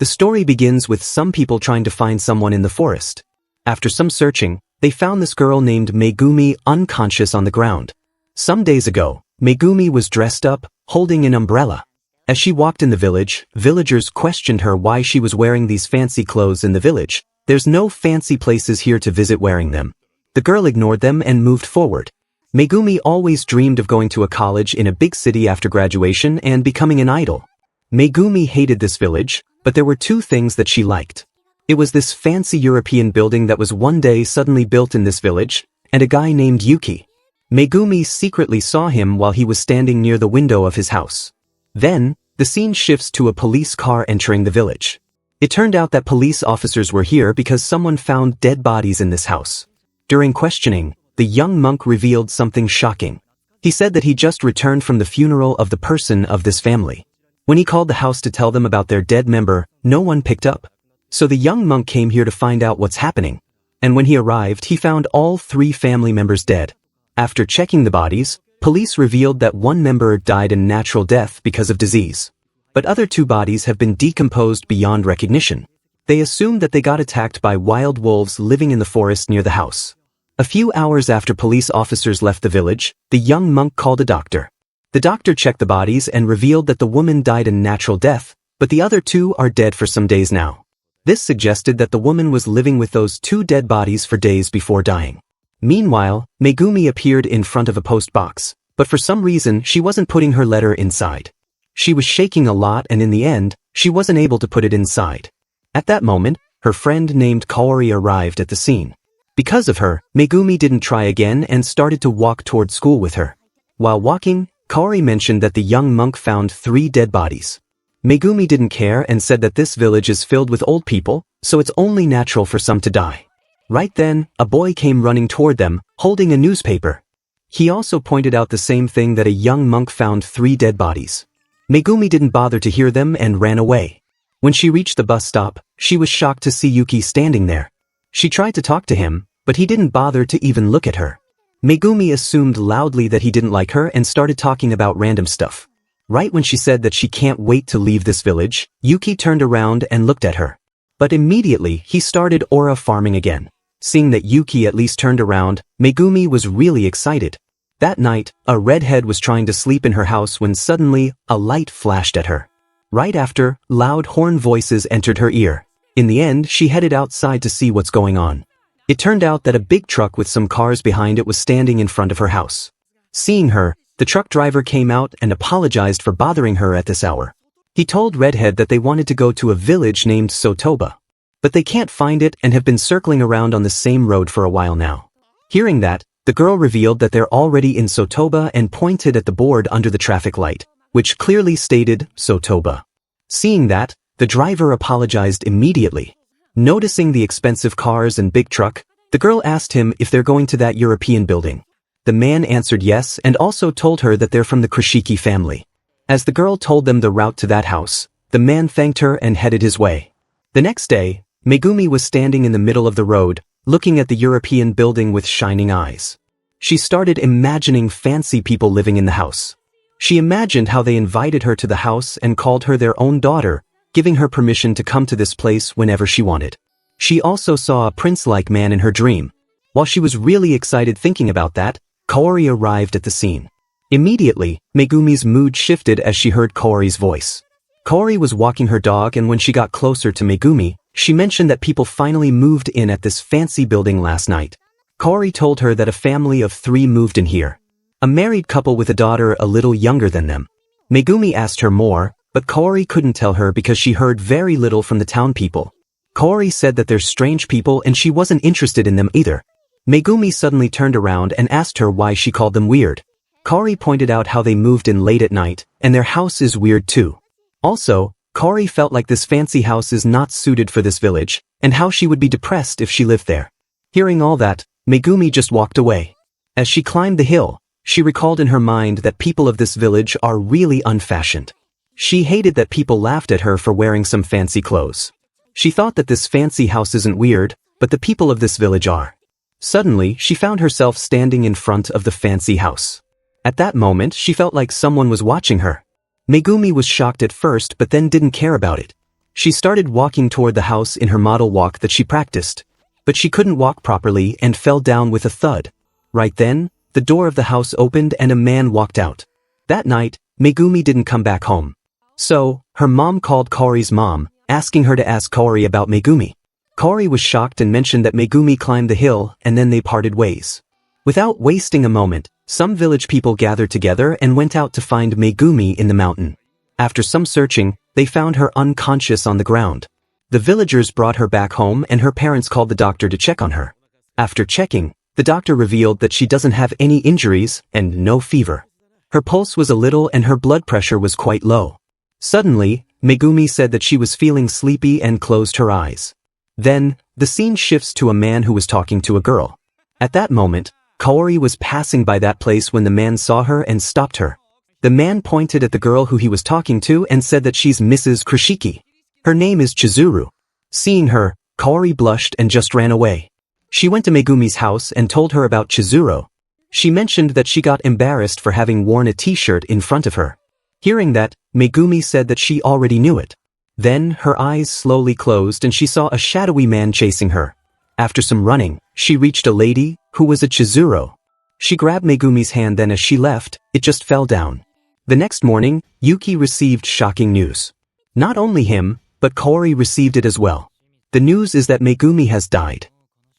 The story begins with some people trying to find someone in the forest. After some searching, they found this girl named Megumi unconscious on the ground. Some days ago, Megumi was dressed up, holding an umbrella. As she walked in the village, villagers questioned her why she was wearing these fancy clothes in the village. There's no fancy places here to visit wearing them. The girl ignored them and moved forward. Megumi always dreamed of going to a college in a big city after graduation and becoming an idol. Megumi hated this village, but there were two things that she liked. It was this fancy European building that was one day suddenly built in this village, and a guy named Yuki. Megumi secretly saw him while he was standing near the window of his house. Then, the scene shifts to a police car entering the village. It turned out that police officers were here because someone found dead bodies in this house. During questioning, the young monk revealed something shocking. He said that he just returned from the funeral of the person of this family. When he called the house to tell them about their dead member, no one picked up. So the young monk came here to find out what's happening. And when he arrived, he found all 3 family members dead. After checking the bodies, police revealed that one member died a natural death because of disease. But other 2 bodies have been decomposed beyond recognition. They assumed that they got attacked by wild wolves living in the forest near the house. A few hours after police officers left the village, the young monk called a doctor. The doctor checked the bodies and revealed that the woman died a natural death, but the other 2 are dead for some days now. This suggested that the woman was living with those 2 dead bodies for days before dying. Meanwhile, Megumi appeared in front of a post box, but for some reason she wasn't putting her letter inside. She was shaking a lot and in the end, she wasn't able to put it inside. At that moment, her friend named Kaori arrived at the scene. Because of her, Megumi didn't try again and started to walk toward school with her. While walking, Kaori mentioned that the young monk found 3 dead bodies. Megumi didn't care and said that this village is filled with old people, so it's only natural for some to die. Right then, a boy came running toward them, holding a newspaper. He also pointed out the same thing, that a young monk found 3 dead bodies. Megumi didn't bother to hear them and ran away. When she reached the bus stop, she was shocked to see Yuki standing there. She tried to talk to him, but he didn't bother to even look at her. Megumi assumed loudly that he didn't like her and started talking about random stuff. Right when she said that she can't wait to leave this village, Yuki turned around and looked at her. But immediately, he started aura farming again. Seeing that Yuki at least turned around, Megumi was really excited. That night, a redhead was trying to sleep in her house when suddenly, a light flashed at her. Right after, loud horn voices entered her ear. In the end, she headed outside to see what's going on. It turned out that a big truck with some cars behind it was standing in front of her house. Seeing her, the truck driver came out and apologized for bothering her at this hour. He told Redhead that they wanted to go to a village named Sotoba. But they can't find it and have been circling around on the same road for a while now. Hearing that, the girl revealed that they're already in Sotoba and pointed at the board under the traffic light, which clearly stated Sotoba. Seeing that, the driver apologized immediately. Noticing the expensive cars and big truck, the girl asked him if they're going to that European building. The man answered yes and also told her that they're from the Krishiki family. As the girl told them the route to that house, the man thanked her and headed his way. The next day, Megumi was standing in the middle of the road, looking at the European building with shining eyes. She started imagining fancy people living in the house. She imagined how they invited her to the house and called her their own daughter, giving her permission to come to this place whenever she wanted. She also saw a prince-like man in her dream. While she was really excited thinking about that, Kaori arrived at the scene. Immediately, Megumi's mood shifted as she heard Kaori's voice. Kaori was walking her dog, and when she got closer to Megumi, she mentioned that people finally moved in at this fancy building last night. Kaori told her that a family of 3 moved in here. A married couple with a daughter a little younger than them. Megumi asked her more, but Kaori couldn't tell her because she heard very little from the town people. Kaori said that they're strange people and she wasn't interested in them either. Megumi suddenly turned around and asked her why she called them weird. Kaori pointed out how they moved in late at night, and their house is weird too. Also, Kaori felt like this fancy house is not suited for this village, and how she would be depressed if she lived there. Hearing all that, Megumi just walked away. As she climbed the hill, she recalled in her mind that people of this village are really unfashioned. She hated that people laughed at her for wearing some fancy clothes. She thought that this fancy house isn't weird, but the people of this village are. Suddenly, she found herself standing in front of the fancy house. At that moment, she felt like someone was watching her. Megumi was shocked at first but then didn't care about it. She started walking toward the house in her model walk that she practiced. But she couldn't walk properly and fell down with a thud. Right then, the door of the house opened and a man walked out. That night, Megumi didn't come back home. So, her mom called Kaori's mom, asking her to ask Kaori about Megumi. Kaori was shocked and mentioned that Megumi climbed the hill, and then they parted ways. Without wasting a moment, some village people gathered together and went out to find Megumi in the mountain. After some searching, they found her unconscious on the ground. The villagers brought her back home and her parents called the doctor to check on her. After checking, the doctor revealed that she doesn't have any injuries and no fever. Her pulse was a little and her blood pressure was quite low. Suddenly, Megumi said that she was feeling sleepy and closed her eyes. Then, the scene shifts to a man who was talking to a girl. At that moment, Kaori was passing by that place when the man saw her and stopped her. The man pointed at the girl who he was talking to and said that she's Mrs. Kurashiki. Her name is Chizuru. Seeing her, Kaori blushed and just ran away. She went to Megumi's house and told her about Chizuru. She mentioned that she got embarrassed for having worn a t-shirt in front of her. Hearing that, Megumi said that she already knew it. Then, her eyes slowly closed and she saw a shadowy man chasing her. After some running, she reached a lady, who was a Chizuru. She grabbed Megumi's hand, then as she left, it just fell down. The next morning, Yuki received shocking news. Not only him, but Kaori received it as well. The news is that Megumi has died.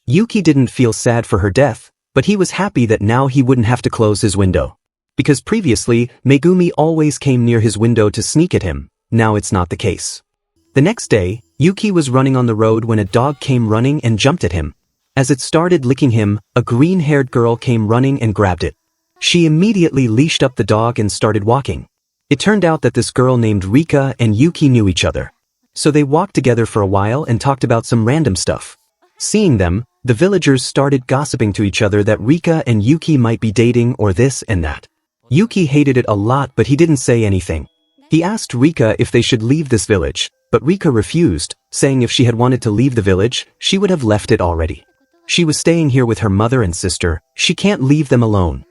Yuki didn't feel sad for her death, but he was happy that now he wouldn't have to close his window. Because previously, Megumi always came near his window to sneak at him. Now it's not the case. The next day, Yuki was running on the road when a dog came running and jumped at him. As it started licking him, a green-haired girl came running and grabbed it. She immediately leashed up the dog and started walking. It turned out that this girl named Rika and Yuki knew each other. So they walked together for a while and talked about some random stuff. Seeing them, the villagers started gossiping to each other that Rika and Yuki might be dating or this and that. Yuki hated it a lot, but he didn't say anything. He asked Rika if they should leave this village, but Rika refused, saying if she had wanted to leave the village, she would have left it already. She was staying here with her mother and sister, she can't leave them alone.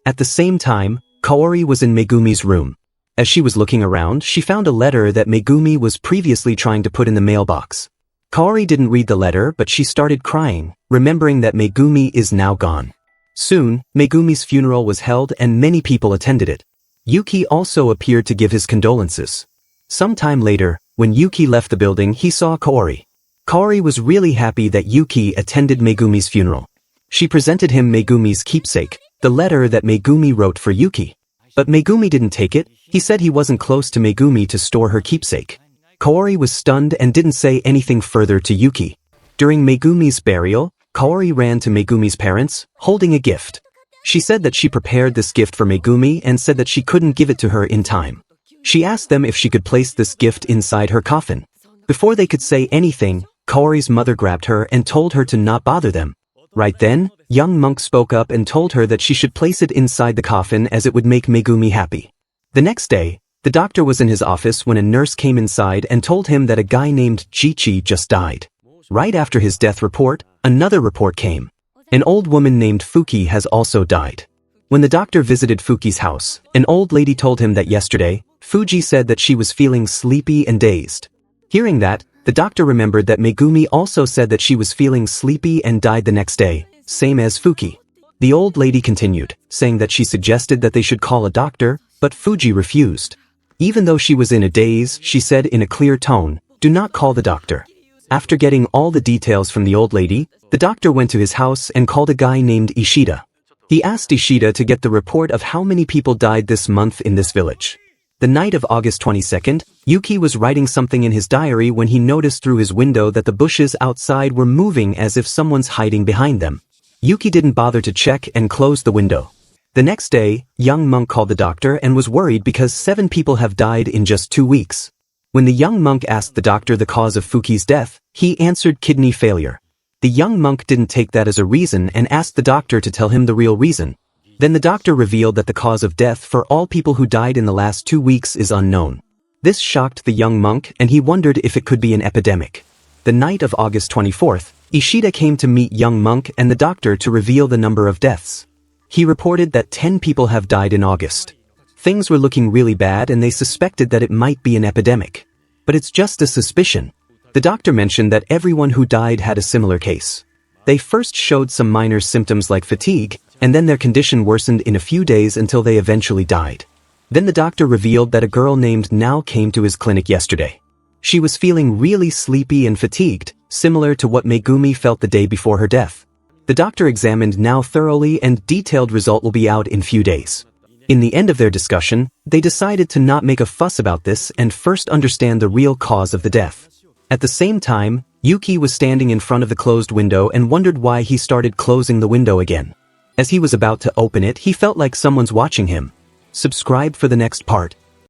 At the same time, Kaori was in Megumi's room. As she was looking around, she found a letter that Megumi was previously trying to put in the mailbox. Kaori didn't read the letter, but she started crying, remembering that Megumi is now gone. Soon, Megumi's funeral was held and many people attended it. Yuki also appeared to give his condolences. Some time later, when Yuki left the building, he saw Kaori. Kaori was really happy that Yuki attended Megumi's funeral. She presented him Megumi's keepsake, the letter that Megumi wrote for Yuki. But Megumi didn't take it. He said he wasn't close to Megumi to store her keepsake. Kaori was stunned and didn't say anything further to Yuki. During Megumi's burial, Kaori ran to Megumi's parents, holding a gift. She said that she prepared this gift for Megumi and said that she couldn't give it to her in time. She asked them if she could place this gift inside her coffin. Before they could say anything, Kaori's mother grabbed her and told her to not bother them. Right then, young monk spoke up and told her that she should place it inside the coffin as it would make Megumi happy. The next day, the doctor was in his office when a nurse came inside and told him that a guy named Chichi just died. Right after his death report, another report came. An old woman named Fuki has also died. When the doctor visited Fuki's house, an old lady told him that yesterday, Fuji said that she was feeling sleepy and dazed. Hearing that, the doctor remembered that Megumi also said that she was feeling sleepy and died the next day, same as Fuki. The old lady continued, saying that she suggested that they should call a doctor, but Fuji refused. Even though she was in a daze, she said in a clear tone, "Do not call the doctor." After getting all the details from the old lady, the doctor went to his house and called a guy named Ishida. He asked Ishida to get the report of how many people died this month in this village. The night of August 22nd, Yuki was writing something in his diary when he noticed through his window that the bushes outside were moving as if someone's hiding behind them. Yuki didn't bother to check and closed the window. The next day, young monk called the doctor and was worried because 7 people have died in just 2 weeks. When the young monk asked the doctor the cause of Fuki's death, he answered kidney failure. The young monk didn't take that as a reason and asked the doctor to tell him the real reason. Then the doctor revealed that the cause of death for all people who died in the last 2 weeks is unknown. This shocked the young monk and he wondered if it could be an epidemic. The night of August 24th, Ishida came to meet young monk and the doctor to reveal the number of deaths. He reported that 10 people have died in August. Things were looking really bad and they suspected that it might be an epidemic. but it's just a suspicion. The doctor mentioned that everyone who died had a similar case. They first showed some minor symptoms like fatigue, and then their condition worsened in a few days until they eventually died. Then the doctor revealed that a girl named Nao came to his clinic yesterday. She was feeling really sleepy and fatigued, similar to what Megumi felt the day before her death. The doctor examined Nao thoroughly, and detailed result will be out in few days. In the end of their discussion, they decided to not make a fuss about this and first understand the real cause of the death. At the same time, Yuki was standing in front of the closed window and wondered why he started closing the window again. As he was about to open it, he felt like someone's watching him. Subscribe for the next part.